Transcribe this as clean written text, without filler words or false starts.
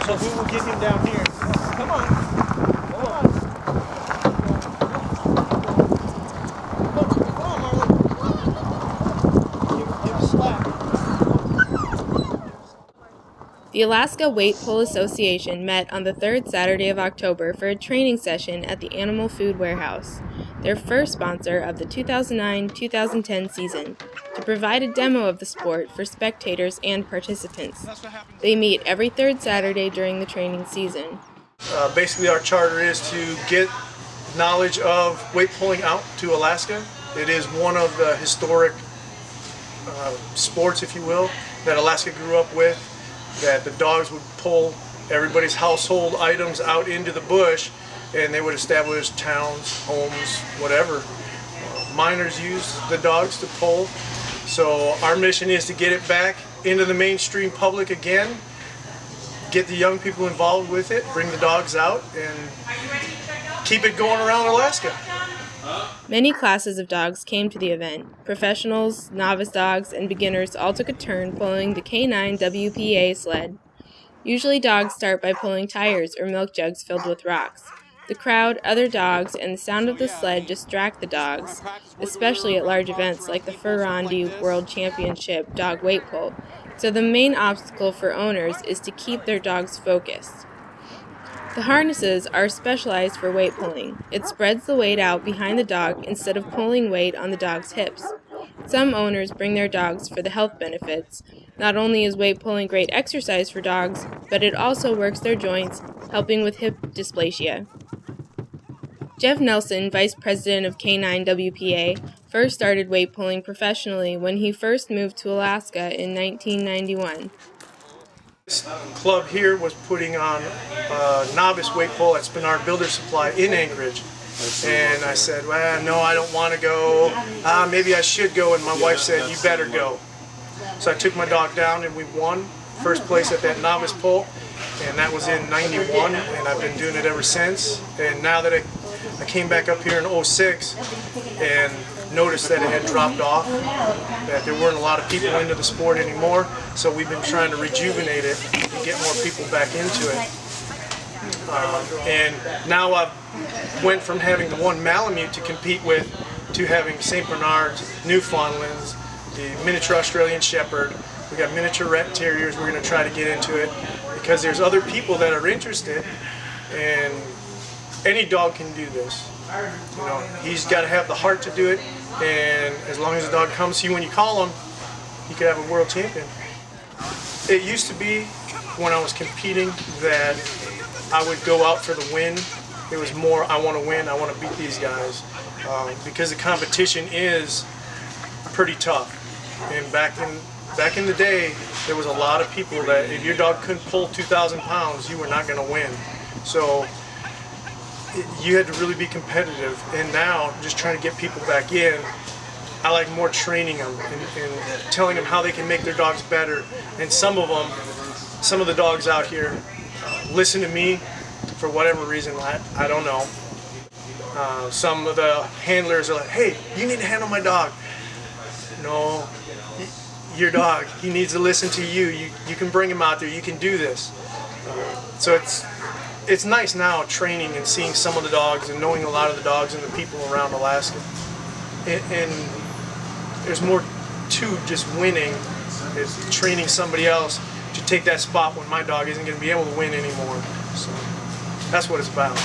So we will get him down here. Come on. Come on. Come on, Marlon. Give him slack. The Alaska Weight Pull Association met on the third Saturday of October for a training session at the Animal Food Warehouse, their first sponsor of the 2009-2010 season, to provide a demo of the sport for spectators and participants. They meet every third Saturday during the training season. Basically, our charter is to get knowledge of weight pulling out to Alaska. It is one of the historic sports, if you will, that Alaska grew up with, that the dogs would pull everybody's household items out into the bush, and they would establish towns, homes, whatever. Miners used the dogs to pull. So our mission is to get it back into the mainstream public again, get the young people involved with it, bring the dogs out, and keep it going around Alaska. Many classes of dogs came to the event. Professionals, novice dogs, and beginners all took a turn pulling the K9 WPA sled. Usually dogs start by pulling tires or milk jugs filled with rocks. The crowd, other dogs, and the sound of the sled distract the dogs, especially at large events like the Furandi World Championship Dog Weight Pull, so the main obstacle for owners is to keep their dogs focused. The harnesses are specialized for weight pulling. It spreads the weight out behind the dog instead of pulling weight on the dog's hips. Some owners bring their dogs for the health benefits. Not only is weight pulling great exercise for dogs, but it also works their joints, helping with hip dysplasia. Jeff Nelson, vice president of K9 WPA, first started weight pulling professionally when he first moved to Alaska in 1991. This club here was putting on a novice weight pull at Spinard Builder Supply in Anchorage. And I said, well, no, I don't want to go. Maybe I should go. And my wife said, you better go. So I took my dog down and we won first place at that novice pull. And that was in '91, and I've been doing it ever since. And now that I came back up here in '06 and noticed that it had dropped off, that there weren't a lot of people into the sport anymore, so we've been trying to rejuvenate it and get more people back into it. And now I've went from having the one Malamute to compete with to having St. Bernards, Newfoundlands, the miniature Australian Shepherd. We got miniature Rat Terriers. We're going to try to get into it because there's other people that are interested, and any dog can do this. You know, he's got to have the heart to do it, and as long as the dog comes to you when you call him, he could have a world champion. It used to be when I was competing that I would go out for the win. It was more, I want to win, I want to beat these guys, because the competition is pretty tough. And back in the day, there was a lot of people that if your dog couldn't pull 2,000 pounds, you were not going to win. So you had to really be competitive. And now, just trying to get people back in, I like more training them and telling them how they can make their dogs better. And some of the dogs out here listen to me for whatever reason, I don't know. Some of the handlers are like, hey, you need to handle my dog. No, your dog, he needs to listen to you. You can bring him out there, you can do this. So it's nice now training and seeing some of the dogs and knowing a lot of the dogs and the people around Alaska. And there's more to just winning, is training somebody else to take that spot when my dog isn't going to be able to win anymore. So that's what it's about.